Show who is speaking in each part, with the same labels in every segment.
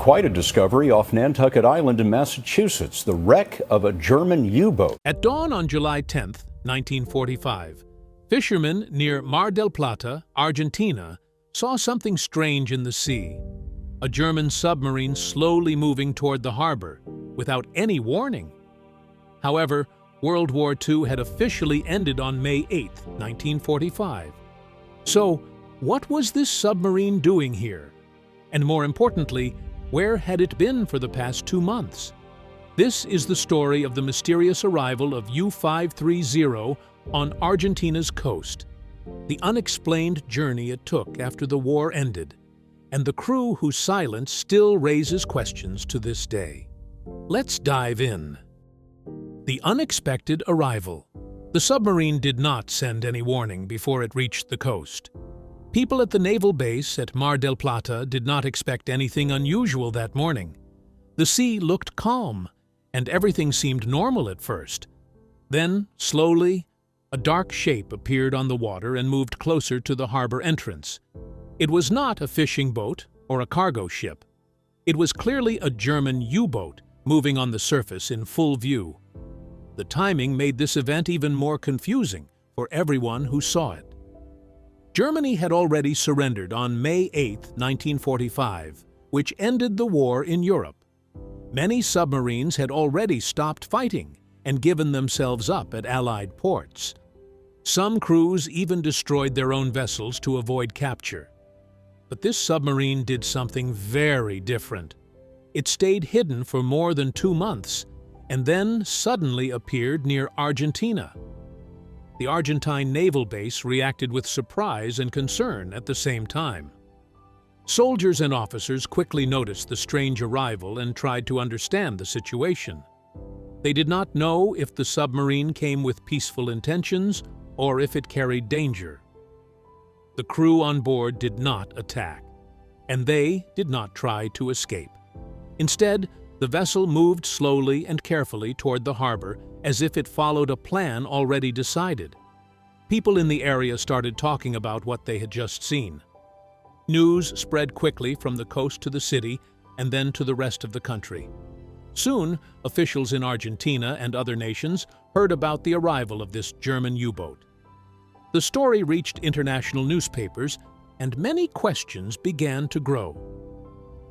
Speaker 1: Quite a discovery off Nantucket Island in Massachusetts, the wreck of a German U-boat.
Speaker 2: At dawn on July 10, 1945, fishermen near Mar del Plata, Argentina, saw something strange in the sea. A German submarine slowly moving toward the harbor, without any warning. However, World War II had officially ended on May 8, 1945. So, what was this submarine doing here? And more importantly, where had it been for the past 2 months? This is the story of the mysterious arrival of U-530 on Argentina's coast, the unexplained journey it took after the war ended, and the crew whose silence still raises questions to this day. Let's dive in. The unexpected arrival. The submarine did not send any warning before it reached the coast. People at the naval base at Mar del Plata did not expect anything unusual that morning. The sea looked calm, and everything seemed normal at first. Then, slowly, a dark shape appeared on the water and moved closer to the harbor entrance. It was not a fishing boat or a cargo ship. It was clearly a German U-boat moving on the surface in full view. The timing made this event even more confusing for everyone who saw it. Germany had already surrendered on May 8, 1945, which ended the war in Europe. Many submarines had already stopped fighting and given themselves up at Allied ports. Some crews even destroyed their own vessels to avoid capture. But this submarine did something very different. It stayed hidden for more than 2 months and then suddenly appeared near Argentina. The Argentine naval base reacted with surprise and concern at the same time. Soldiers and officers quickly noticed the strange arrival and tried to understand the situation. They did not know if the submarine came with peaceful intentions or if it carried danger. The crew on board did not attack, and they did not try to escape. Instead, the vessel moved slowly and carefully toward the harbor as if it followed a plan already decided. People in the area started talking about what they had just seen. News spread quickly from the coast to the city and then to the rest of the country. Soon, officials in Argentina and other nations heard about the arrival of this German U-boat. The story reached international newspapers, and many questions began to grow.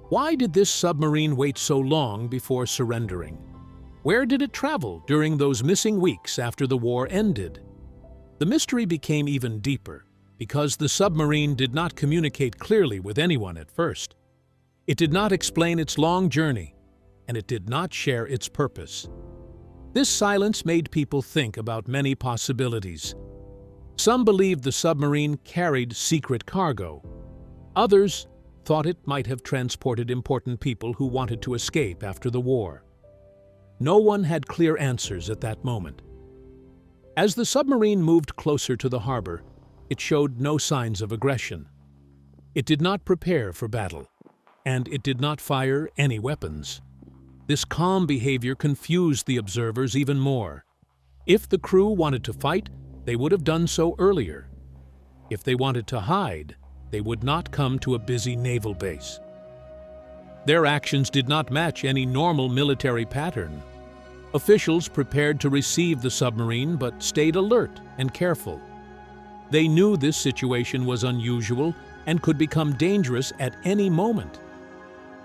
Speaker 2: Why did this submarine wait so long before surrendering? Where did it travel during those missing weeks after the war ended? The mystery became even deeper because the submarine did not communicate clearly with anyone at first. It did not explain its long journey, and it did not share its purpose. This silence made people think about many possibilities. Some believed the submarine carried secret cargo. Others thought it might have transported important people who wanted to escape after the war. No one had clear answers at that moment. As the submarine moved closer to the harbor, it showed no signs of aggression. It did not prepare for battle, and it did not fire any weapons. This calm behavior confused the observers even more. If the crew wanted to fight, they would have done so earlier. If they wanted to hide, they would not come to a busy naval base. Their actions did not match any normal military pattern. Officials prepared to receive the submarine but stayed alert and careful. They knew this situation was unusual and could become dangerous at any moment.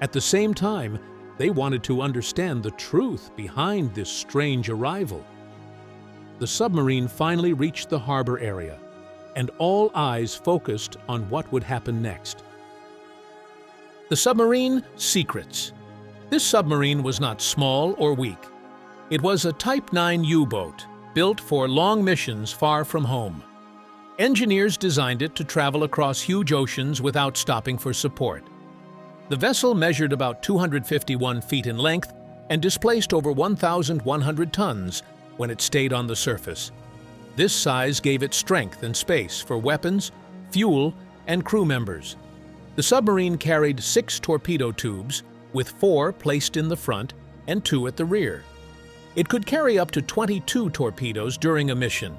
Speaker 2: At the same time, they wanted to understand the truth behind this strange arrival. The submarine finally reached the harbor area, and all eyes focused on what would happen next. The submarine secrets. This submarine was not small or weak. It was a Type 9 U-boat, built for long missions far from home. Engineers designed it to travel across huge oceans without stopping for support. The vessel measured about 251 feet in length and displaced over 1,100 tons when it stayed on the surface. This size gave it strength and space for weapons, fuel, and crew members. The submarine carried 6 torpedo tubes, with 4 placed in the front and 2 at the rear. It could carry up to 22 torpedoes during a mission.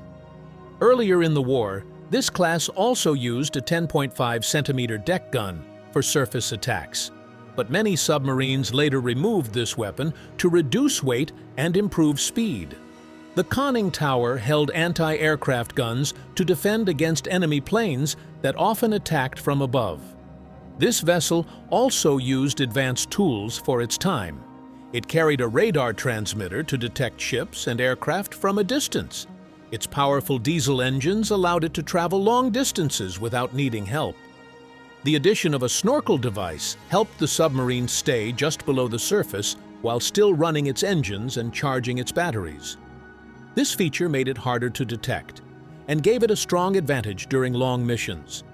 Speaker 2: Earlier in the war, this class also used a 10.5 centimeter deck gun for surface attacks. but many submarines later removed this weapon to reduce weight and improve speed. The conning tower held anti-aircraft guns to defend against enemy planes that often attacked from above. This vessel also used advanced tools for its time. It carried a radar transmitter to detect ships and aircraft from a distance. Its powerful diesel engines allowed it to travel long distances without needing help. The addition of a snorkel device helped the submarine stay just below the surface while still running its engines and charging its batteries. This feature made it harder to detect and gave it a strong advantage during long missions.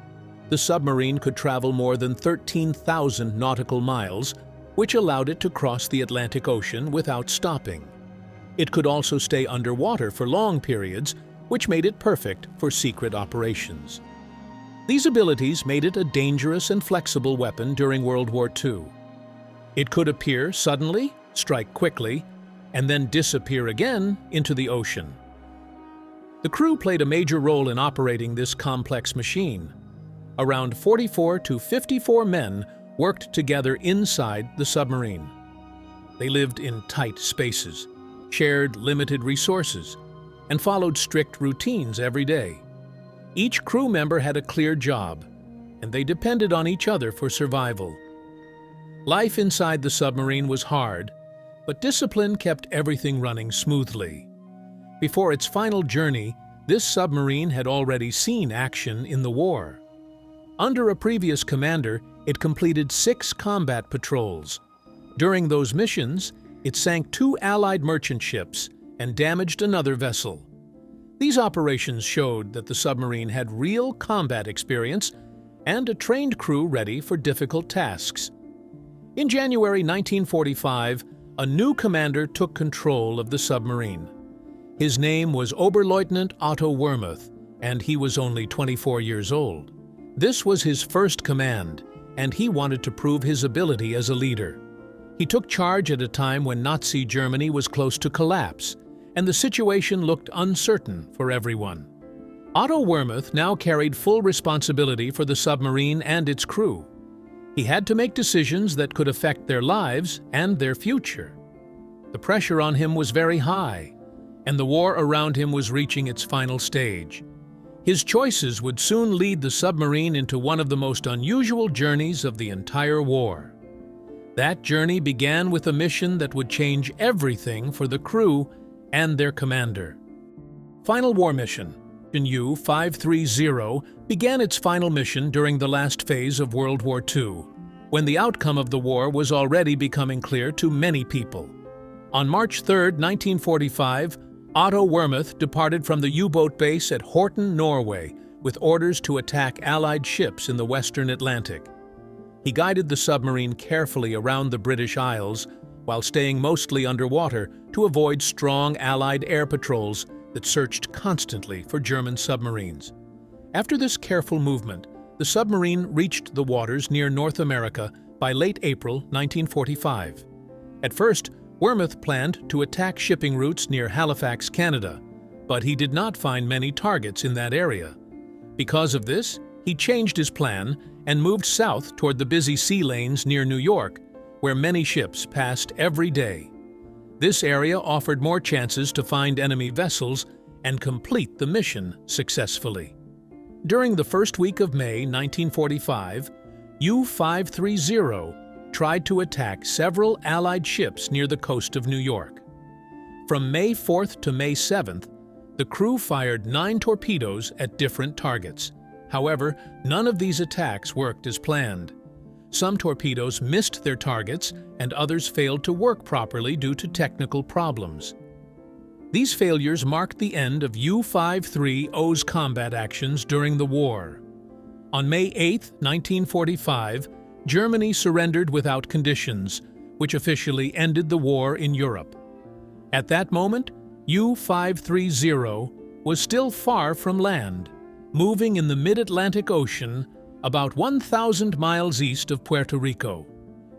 Speaker 2: The submarine could travel more than 13,000 nautical miles, which allowed it to cross the Atlantic Ocean without stopping. It could also stay underwater for long periods, which made it perfect for secret operations. These abilities made it a dangerous and flexible weapon during World War II. It could appear suddenly, strike quickly, and then disappear again into the ocean. The crew played a major role in operating this complex machine. Around 44 to 54 men worked together inside the submarine. They lived in tight spaces, shared limited resources, and followed strict routines every day. Each crew member had a clear job, and they depended on each other for survival. Life inside the submarine was hard, but discipline kept everything running smoothly. Before its final journey, this submarine had already seen action in the war. Under a previous commander, it completed 6 combat patrols. During those missions, it sank 2 Allied merchant ships and damaged another vessel. These operations showed that the submarine had real combat experience and a trained crew ready for difficult tasks. In January 1945, a new commander took control of the submarine. His name was Oberleutnant Otto Wermuth, and he was only 24 years old. This was his first command, and he wanted to prove his ability as a leader. He took charge at a time when Nazi Germany was close to collapse, and the situation looked uncertain for everyone. Otto Wermuth now carried full responsibility for the submarine and its crew. He had to make decisions that could affect their lives and their future. The pressure on him was very high, and the war around him was reaching its final stage. His choices would soon lead the submarine into one of the most unusual journeys of the entire war. That journey began with a mission that would change everything for the crew and their commander. Final War Mission U-530 began its final mission during the last phase of World War II, when the outcome of the war was already becoming clear to many people. On March 3, 1945, Otto Wermuth departed from the U-boat base at Horten, Norway, with orders to attack Allied ships in the western Atlantic. He guided the submarine carefully around the British Isles while staying mostly underwater to avoid strong Allied air patrols that searched constantly for German submarines. After this careful movement, the submarine reached the waters near North America by late April 1945. At first, Wermuth planned to attack shipping routes near Halifax, Canada, but he did not find many targets in that area. Because of this, he changed his plan and moved south toward the busy sea lanes near New York, where many ships passed every day. This area offered more chances to find enemy vessels and complete the mission successfully. During the first week of May 1945, U-530 tried to attack several Allied ships near the coast of New York. From May 4th to May 7th, the crew fired 9 torpedoes at different targets. However, none of these attacks worked as planned. Some torpedoes missed their targets and others failed to work properly due to technical problems. These failures marked the end of U-530's combat actions during the war. On May 8, 1945, Germany surrendered without conditions, which officially ended the war in Europe. At that moment, U-530 was still far from land, moving in the mid-Atlantic Ocean about 1,000 miles east of Puerto Rico.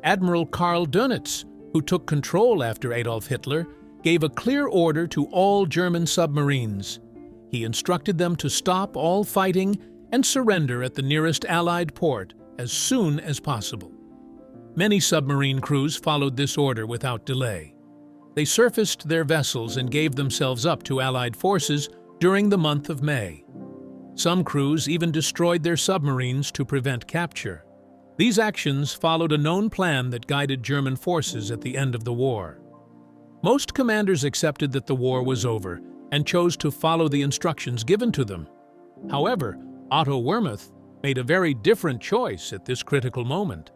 Speaker 2: Admiral Karl Dönitz, who took control after Adolf Hitler, gave a clear order to all German submarines. He instructed them to stop all fighting and surrender at the nearest Allied port as soon as possible. Many submarine crews followed this order without delay. They surfaced their vessels and gave themselves up to Allied forces during the month of May. Some crews even destroyed their submarines to prevent capture. These actions followed a known plan that guided German forces at the end of the war. Most commanders accepted that the war was over and chose to follow the instructions given to them. However, Otto Wehrmath made a very different choice at this critical moment.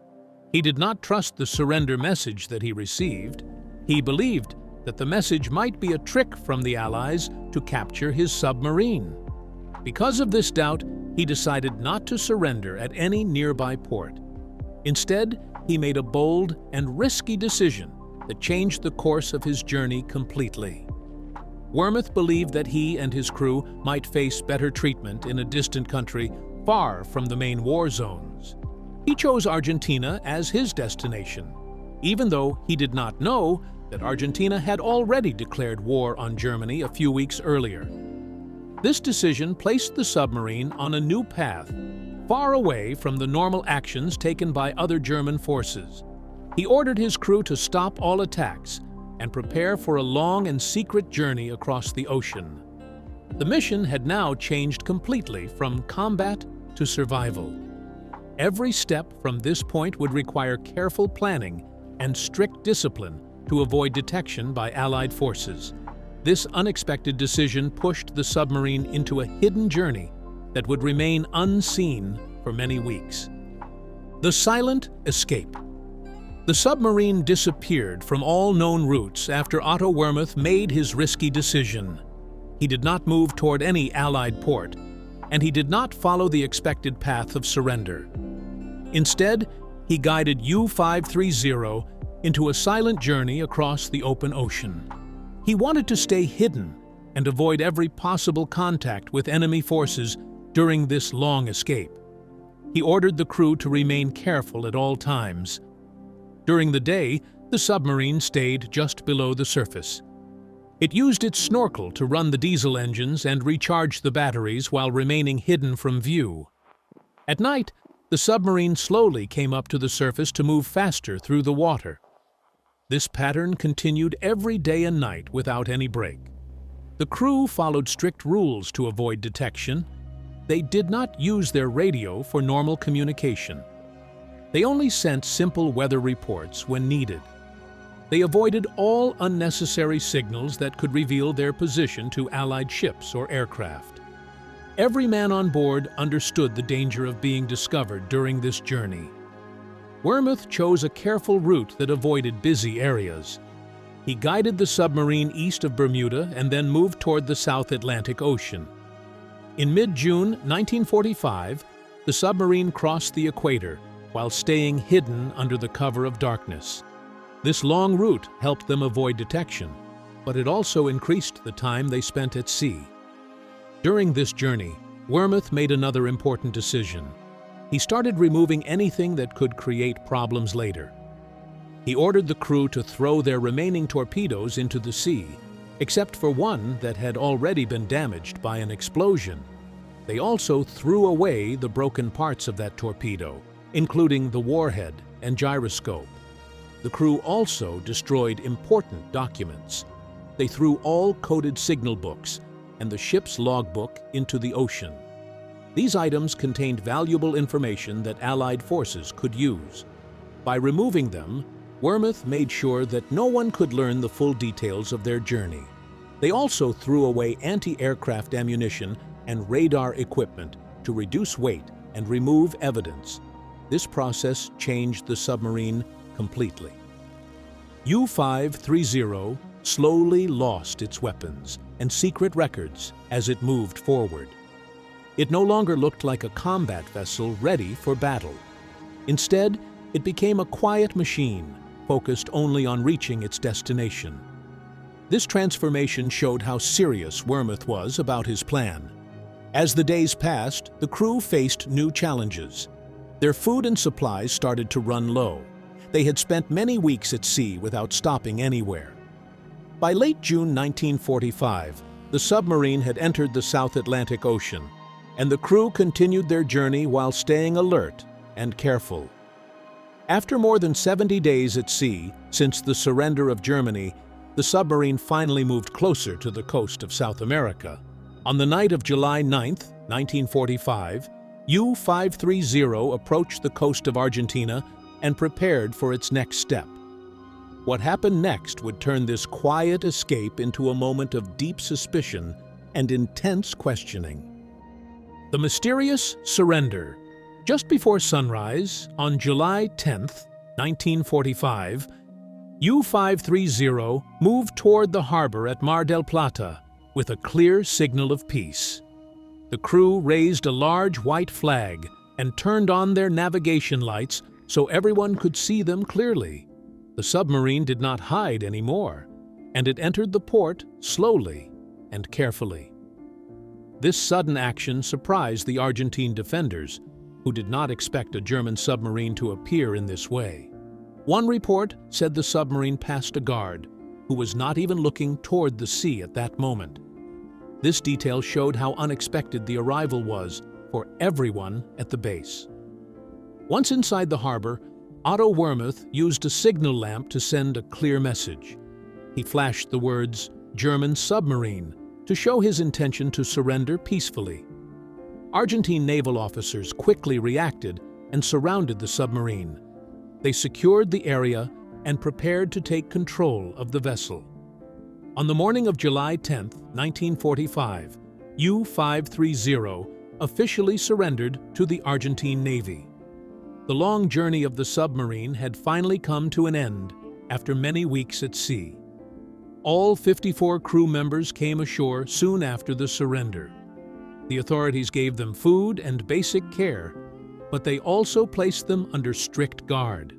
Speaker 2: He did not trust the surrender message that he received. He believed that the message might be a trick from the Allies to capture his submarine. Because of this doubt, he decided not to surrender at any nearby port. Instead, he made a bold and risky decision that changed the course of his journey completely. Wehrmath believed that he and his crew might face better treatment in a distant country far from the main war zones. He chose Argentina as his destination, even though he did not know that Argentina had already declared war on Germany a few weeks earlier. This decision placed the submarine on a new path, far away from the normal actions taken by other German forces. He ordered his crew to stop all attacks and prepare for a long and secret journey across the ocean. The mission had now changed completely from combat to survival. Every step from this point would require careful planning and strict discipline to avoid detection by Allied forces. This unexpected decision pushed the submarine into a hidden journey that would remain unseen for many weeks. The silent escape. The submarine disappeared from all known routes after Otto Wehrmath made his risky decision. He did not move toward any Allied port, and he did not follow the expected path of surrender. Instead, he guided U-530 into a silent journey across the open ocean. He wanted to stay hidden and avoid every possible contact with enemy forces during this long escape. He ordered the crew to remain careful at all times. During the day, the submarine stayed just below the surface. It used its snorkel to run the diesel engines and recharge the batteries while remaining hidden from view. At night, the submarine slowly came up to the surface to move faster through the water. This pattern continued every day and night without any break. The crew followed strict rules to avoid detection. They did not use their radio for normal communication. They only sent simple weather reports when needed. They avoided all unnecessary signals that could reveal their position to Allied ships or aircraft. Every man on board understood the danger of being discovered during this journey. Wehrmath chose a careful route that avoided busy areas. He guided the submarine east of Bermuda and then moved toward the South Atlantic Ocean. In mid-June 1945, the submarine crossed the equator while staying hidden under the cover of darkness. This long route helped them avoid detection, but it also increased the time they spent at sea. During this journey, Wehrmath made another important decision. He started removing anything that could create problems later. He ordered the crew to throw their remaining torpedoes into the sea, except for one that had already been damaged by an explosion. They also threw away the broken parts of that torpedo, including the warhead and gyroscope. The crew also destroyed important documents. They threw all coded signal books and the ship's logbook into the ocean. These items contained valuable information that Allied forces could use. By removing them, Wehrmath made sure that no one could learn the full details of their journey. They also threw away anti-aircraft ammunition and radar equipment to reduce weight and remove evidence. This process changed the submarine completely. U-530 slowly lost its weapons and secret records as it moved forward. It no longer looked like a combat vessel ready for battle. Instead, it became a quiet machine, focused only on reaching its destination. This transformation showed how serious Wehrmath was about his plan. As the days passed, the crew faced new challenges. Their food and supplies started to run low. They had spent many weeks at sea without stopping anywhere. By late June 1945, the submarine had entered the South Atlantic Ocean, and the crew continued their journey while staying alert and careful. After more than 70 days at sea, since the surrender of Germany, the submarine finally moved closer to the coast of South America. On the night of July 9, 1945, U-530 approached the coast of Argentina and prepared for its next step. What happened next would turn this quiet escape into a moment of deep suspicion and intense questioning. The mysterious surrender. Just before sunrise, on July 10, 1945, U-530 moved toward the harbor at Mar del Plata with a clear signal of peace. The crew raised a large white flag and turned on their navigation lights so everyone could see them clearly. The submarine did not hide anymore, and it entered the port slowly and carefully. This sudden action surprised the Argentine defenders, who did not expect a German submarine to appear in this way. One report said the submarine passed a guard, who was not even looking toward the sea at that moment. This detail showed how unexpected the arrival was for everyone at the base. Once inside the harbor, Otto Wermuth used a signal lamp to send a clear message. He flashed the words, "German submarine," to show his intention to surrender peacefully. Argentine naval officers quickly reacted and surrounded the submarine. They secured the area and prepared to take control of the vessel. On the morning of July 10, 1945, U-530 officially surrendered to the Argentine Navy. The long journey of the submarine had finally come to an end after many weeks at sea. All 54 crew members came ashore soon after the surrender. The authorities gave them food and basic care, but they also placed them under strict guard.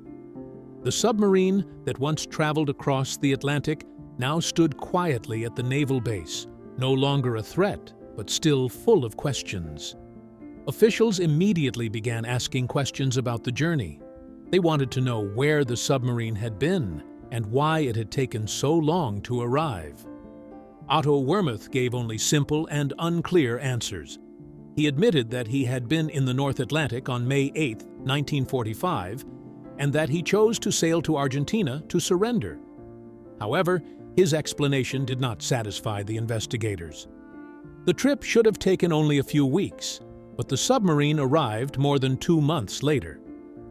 Speaker 2: The submarine that once traveled across the Atlantic now stood quietly at the naval base, no longer a threat, but still full of questions. Officials immediately began asking questions about the journey. They wanted to know where the submarine had been and why it had taken so long to arrive. Otto Wermuth gave only simple and unclear answers. He admitted that he had been in the North Atlantic on May 8, 1945, and that he chose to sail to Argentina to surrender. However, his explanation did not satisfy the investigators. The trip should have taken only a few weeks, but the submarine arrived more than 2 months later.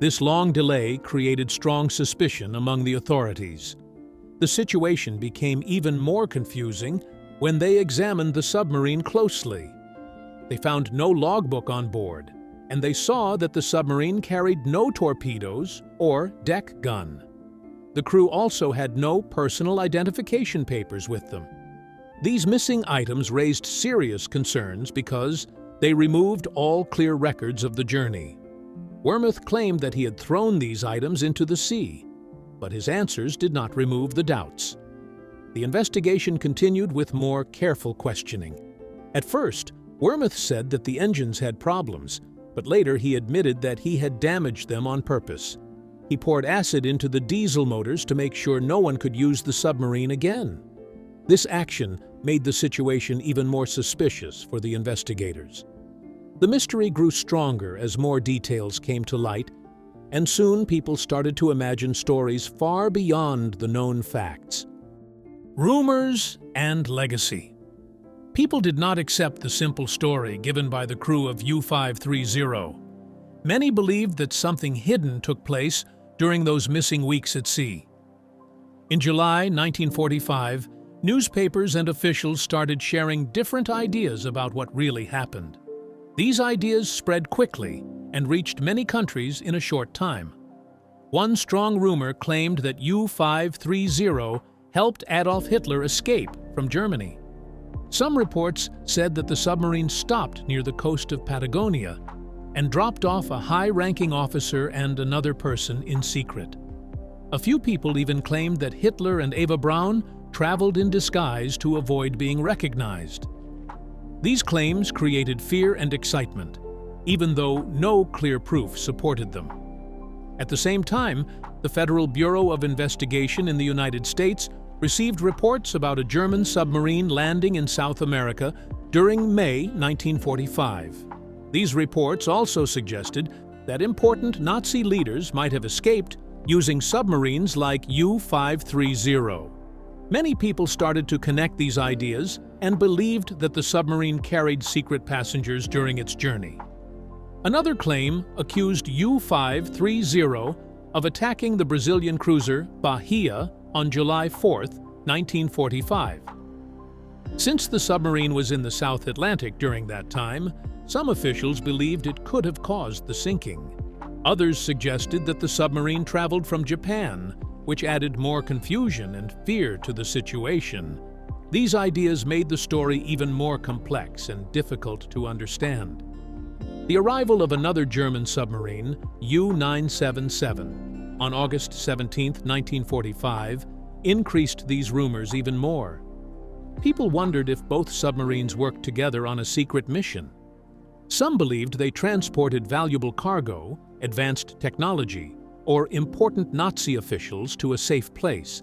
Speaker 2: This long delay created strong suspicion among the authorities. The situation became even more confusing when they examined the submarine closely. They found no logbook on board, and they saw that the submarine carried no torpedoes or deck gun. The crew also had no personal identification papers with them. These missing items raised serious concerns because they removed all clear records of the journey. Wermuth claimed that he had thrown these items into the sea, but his answers did not remove the doubts. The investigation continued with more careful questioning. At first, Wermuth said that the engines had problems, but later he admitted that he had damaged them on purpose. He poured acid into the diesel motors to make sure no one could use the submarine again. This action made the situation even more suspicious for the investigators. The mystery grew stronger as more details came to light, and soon people started to imagine stories far beyond the known facts. Rumors and legacy. People did not accept the simple story given by the crew of U-530. Many believed that something hidden took place during those missing weeks at sea. In July 1945, newspapers and officials started sharing different ideas about what really happened. These ideas spread quickly and reached many countries in a short time. One strong rumor claimed that U-530 helped Adolf Hitler escape from Germany. Some reports said that the submarine stopped near the coast of Patagonia and dropped off a high-ranking officer and another person in secret. A few people even claimed that Hitler and Eva Braun traveled in disguise to avoid being recognized. These claims created fear and excitement, even though no clear proof supported them. At the same time, the Federal Bureau of Investigation in the United States received reports about a German submarine landing in South America during May 1945. These reports also suggested that important Nazi leaders might have escaped using submarines like U-530. Many people started to connect these ideas and believed that the submarine carried secret passengers during its journey. Another claim accused U-530 of attacking the Brazilian cruiser Bahia on July 4, 1945. Since the submarine was in the South Atlantic during that time, some officials believed it could have caused the sinking. Others suggested that the submarine traveled from Japan, which added more confusion and fear to the situation. These ideas made the story even more complex and difficult to understand. The arrival of another German submarine, U-977, on August 17, 1945, increased these rumors even more. People wondered if both submarines worked together on a secret mission. Some believed they transported valuable cargo, advanced technology, or important Nazi officials to a safe place.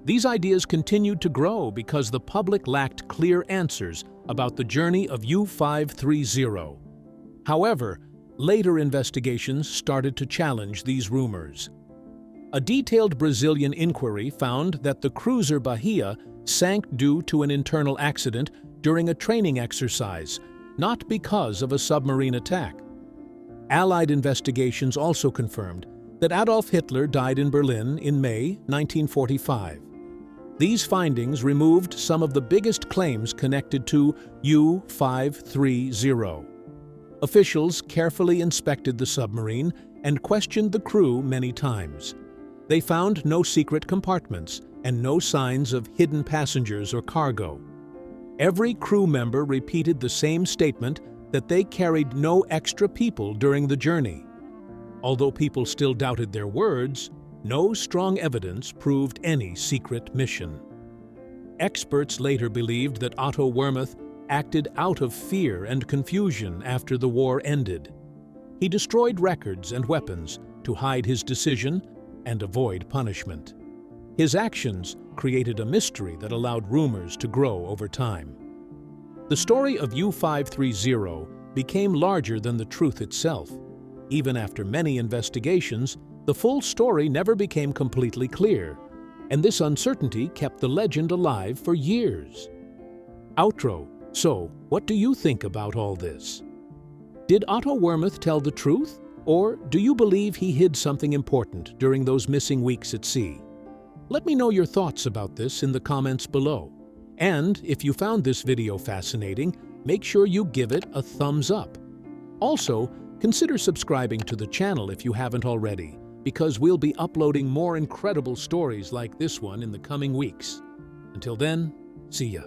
Speaker 2: These ideas continued to grow because the public lacked clear answers about the journey of U-530. However, later investigations started to challenge these rumors. A detailed Brazilian inquiry found that the cruiser Bahia sank due to an internal accident during a training exercise, not because of a submarine attack. Allied investigations also confirmed that Adolf Hitler died in Berlin in May 1945. These findings removed some of the biggest claims connected to U-530. Officials carefully inspected the submarine and questioned the crew many times. They found no secret compartments and no signs of hidden passengers or cargo. Every crew member repeated the same statement that they carried no extra people during the journey. Although people still doubted their words, no strong evidence proved any secret mission. Experts later believed that Otto Wermuth acted out of fear and confusion after the war ended. He destroyed records and weapons to hide his decision and avoid punishment. His actions created a mystery that allowed rumors to grow over time. The story of U-530 became larger than the truth itself. Even after many investigations, the full story never became completely clear, and this uncertainty kept the legend alive for years. Outro. So, what do you think about all this? Did Otto Wermuth tell the truth, or do you believe he hid something important during those missing weeks at sea? Let me know your thoughts about this in the comments below. And if you found this video fascinating, make sure you give it a thumbs up. Also, consider subscribing to the channel if you haven't already, because we'll be uploading more incredible stories like this one in the coming weeks. Until then, see ya.